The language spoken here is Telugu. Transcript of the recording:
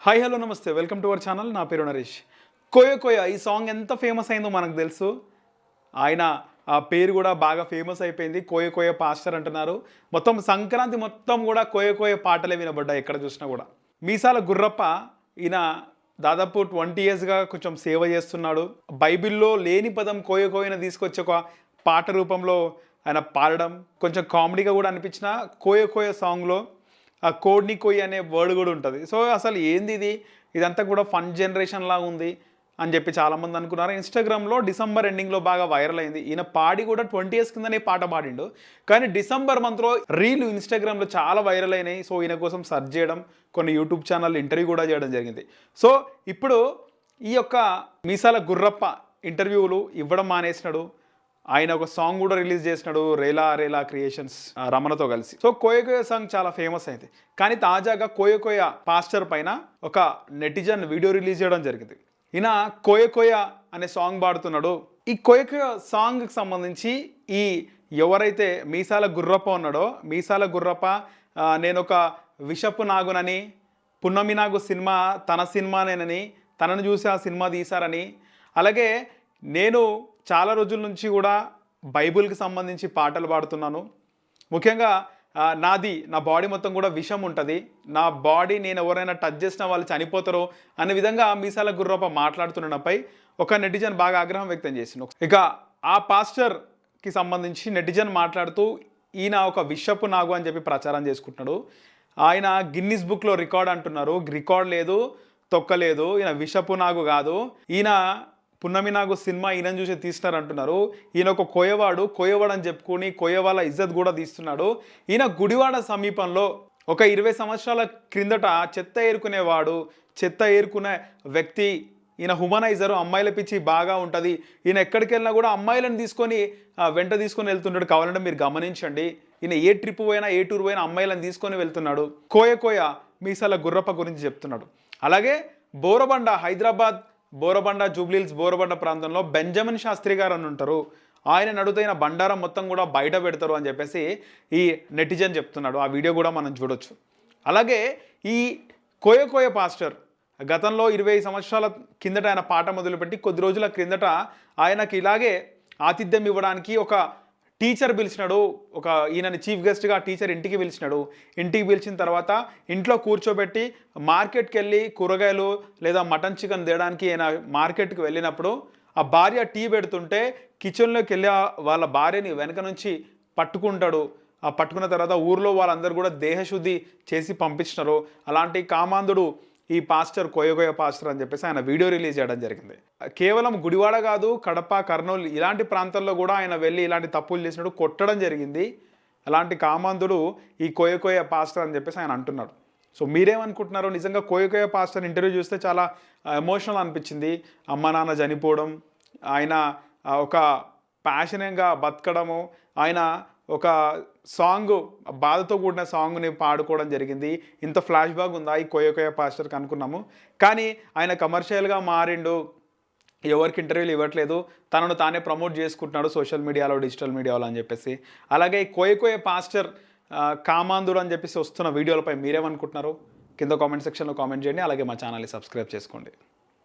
హాయ్ హలో నమస్తే వెల్కమ్ టు అవర్ ఛానల్. నా పేరు నరేష్. కోయ కోయ ఈ సాంగ్ ఎంత ఫేమస్ అయిందో మనకు తెలుసు. ఆయన ఆ పేరు కూడా బాగా ఫేమస్ అయిపోయింది. కోయ కోయ పాస్టర్ అంటున్నారు. మొత్తం సంక్రాంతి మొత్తం కూడా కోయ కోయ పాటలే వినబడ్డాయి ఎక్కడ చూసినా కూడా. మీసాల గుర్రప్ప ఈయన దాదాపు 20 ఇయర్స్గా కొంచెం సేవ చేస్తున్నాడు. బైబిల్లో లేని పదం కోయ కోయను తీసుకొచ్చి ఒక పాట రూపంలో ఆయన పాడడం కొంచెం కామెడీగా కూడా అనిపించిన కోయ కోయ సాంగ్లో ఆ కోడ్ని కొయ్యి అనే వర్డ్ కూడా ఉంటుంది. సో అసలు ఏంది ఇది, ఇదంతా కూడా ఫన్ జనరేషన్ లాగా ఉంది అని చెప్పి చాలామంది అనుకున్నారు. ఇన్స్టాగ్రామ్లో డిసెంబర్ ఎండింగ్లో బాగా వైరల్ అయింది. ఈయన పాడి కూడా 20 ఇయర్స్ కిందనే పాట పాడిండు, కానీ డిసెంబర్ మంత్లో రీల్ ఇన్స్టాగ్రామ్లో చాలా వైరల్ అయినాయి. సో ఈయన కోసం సెర్చ్ చేయడం, కొన్ని యూట్యూబ్ ఛానల్ ఇంటర్వ్యూ కూడా చేయడం జరిగింది. సో ఇప్పుడు ఈ యొక్క మీసాల గుర్రప్ప ఇంటర్వ్యూలు ఇవ్వడం మానేసినాడు. ఆయన ఒక సాంగ్ కూడా రిలీజ్ చేసినాడు, రేలా రేలా క్రియేషన్స్ రమణతో కలిసి. సో కోయ కోయ సాంగ్ చాలా ఫేమస్ అయింది. కానీ తాజాగా కోయ కోయ పాస్టర్ పైన ఒక నెటిజన్ వీడియో రిలీజ్ చేయడం జరిగింది. ఈయన కోయ కోయ అనే సాంగ్ పాడుతున్నాడు. ఈ కోయ కోయ సాంగ్కి సంబంధించి ఈ ఎవరైతే మీసాల గుర్రప్ప ఉన్నాడో, మీసాల గుర్రప్ప నేను ఒక విషపు నాగునని, పున్నమి నాగు సినిమా తన సినిమానేనని, తనను చూసి ఆ సినిమా తీశారని, అలాగే నేను చాలా రోజుల నుంచి కూడా బైబిల్కి సంబంధించి పాటలు పాడుతున్నాను. ముఖ్యంగా నా బాడీ మొత్తం కూడా విషం ఉంటుంది, నా బాడీ నేను ఎవరైనా టచ్ చేసిన వాళ్ళు చనిపోతారో అనే విధంగా మీసాల గుర్రప్ప మాట్లాడుతున్నపై ఒక నెటిజన్ బాగా ఆగ్రహం వ్యక్తం చేసిండు. ఇక ఆ పాస్టర్కి సంబంధించి నెటిజన్ మాట్లాడుతూ ఈయన ఒక విషపు నాగు అని చెప్పి ప్రచారం చేసుకుంటున్నాడు. ఆయన గిన్నిస్ బుక్లో రికార్డ్ అంటున్నారు. రికార్డ్ లేదు, తొక్కలేదు, ఈయన విషపు నాగు కాదు, ఈయన పున్నమి నాగు సినిమా ఈయనను చూసి తీస్తున్నారు అంటున్నారు. ఈయన ఒక కోయవాడు అని చెప్పుకొని కోయవాళ్ళ ఇజ్జత్ కూడా తీస్తున్నాడు. ఈయన గుడివాడ సమీపంలో ఒక 20 సంవత్సరాల క్రిందట చెత్త ఏరుకునే వ్యక్తి. ఈయన హ్యూమనైజరు, అమ్మాయిల పిచ్చి బాగా ఉంటుంది. ఈయన ఎక్కడికి వెళ్ళినా కూడా అమ్మాయిలను తీసుకొని వెంట తీసుకొని వెళ్తుంటాడు. కావాలంటే మీరు గమనించండి. ఈయన ఏ ట్రిప్ పోయినా, ఏ టూర్ పోయినా అమ్మాయిలను తీసుకొని వెళ్తున్నాడు. కోయ కోయ మీసాల గుర్రప్ప గురించి చెప్తున్నాడు. అలాగే బోరబండ, హైదరాబాద్ బోరబండ, జూబ్లీహిల్స్ బోరబండ ప్రాంతంలో బెంజమిన్ శాస్త్రి గారు అని ఉంటారు. ఆయన నడుతైన బండారం మొత్తం కూడా బయట పెడతారు అని చెప్పేసి ఈ నెటిజన్ చెప్తున్నాడు. ఆ వీడియో కూడా మనం చూడొచ్చు. అలాగే ఈ కోయ కోయ పాస్టర్ గతంలో 20 సంవత్సరాల కిందట ఆయన పాట మొదలుపెట్టి కొద్ది రోజుల క్రిందట ఆయనకి ఇలాగే ఆతిథ్యం ఇవ్వడానికి ఒక టీచర్ పిలిచినాడు. ఈయనని చీఫ్ గెస్ట్గా టీచర్ ఇంటికి పిలిచినాడు. ఇంటికి పిలిచిన తర్వాత ఇంట్లో కూర్చోబెట్టి మార్కెట్కి వెళ్ళి కూరగాయలు లేదా మటన్ చికెన్ తేయడానికి ఆయన మార్కెట్కి వెళ్ళినప్పుడు ఆ భార్య టీ పెడుతుంటే కిచెన్లోకి వెళ్ళి వాళ్ళ భార్యని వెనక నుంచి పట్టుకుంటాడు. ఆ పట్టుకున్న తర్వాత ఊర్లో వాళ్ళందరూ కూడా దేహశుద్ధి చేసి పంపించినారు. అలాంటి కామాంధుడు ఈ పాస్టర్ కోయ కోయ పాస్టర్ అని చెప్పేసి ఆయన వీడియో రిలీజ్ చేయడం జరిగింది. కేవలం గుడివాడ కాదు, కడప, కర్నూలు ఇలాంటి ప్రాంతాల్లో కూడా ఆయన వెళ్ళి ఇలాంటి తప్పులు చేసినట్టు కొట్టడం జరిగింది. అలాంటి కామాంధుడు ఈ కోయ కోయ పాస్టర్ అని చెప్పేసి ఆయన అంటున్నాడు. సో మీరేమనుకుంటున్నారో? నిజంగా కోయ కోయ పాస్టర్ ఇంటర్వ్యూ చూస్తే చాలా ఎమోషనల్ అనిపించింది. అమ్మ నాన్న చనిపోవడం, ఆయన ఒక ప్యాషన్గా బతకడము, ఆయన ఒక సాంగ్ బాధతో కూడిన సాంగ్ని పాడుకోవడం జరిగింది. ఇంత ఫ్లాష్ బ్యాక్ ఉందా ఈ కోయ కోయ పాస్టర్కి అనుకున్నాము. కానీ ఆయన కమర్షియల్గా మారిండు, ఎవరికి ఇంటర్వ్యూలు ఇవ్వట్లేదు, తనను తానే ప్రమోట్ చేసుకుంటున్నాడు సోషల్ మీడియాలో, డిజిటల్ మీడియాలో అని చెప్పేసి. అలాగే ఈ కోయ కోయ పాస్టర్ కామాంధుడు అని చెప్పేసి వస్తున్న వీడియోలపై మీరేమనుకుంటున్నారు? కింద కామెంట్ సెక్షన్లో కామెంట్ చేయండి. అలాగే మా ఛానల్ని సబ్స్క్రైబ్ చేసుకోండి.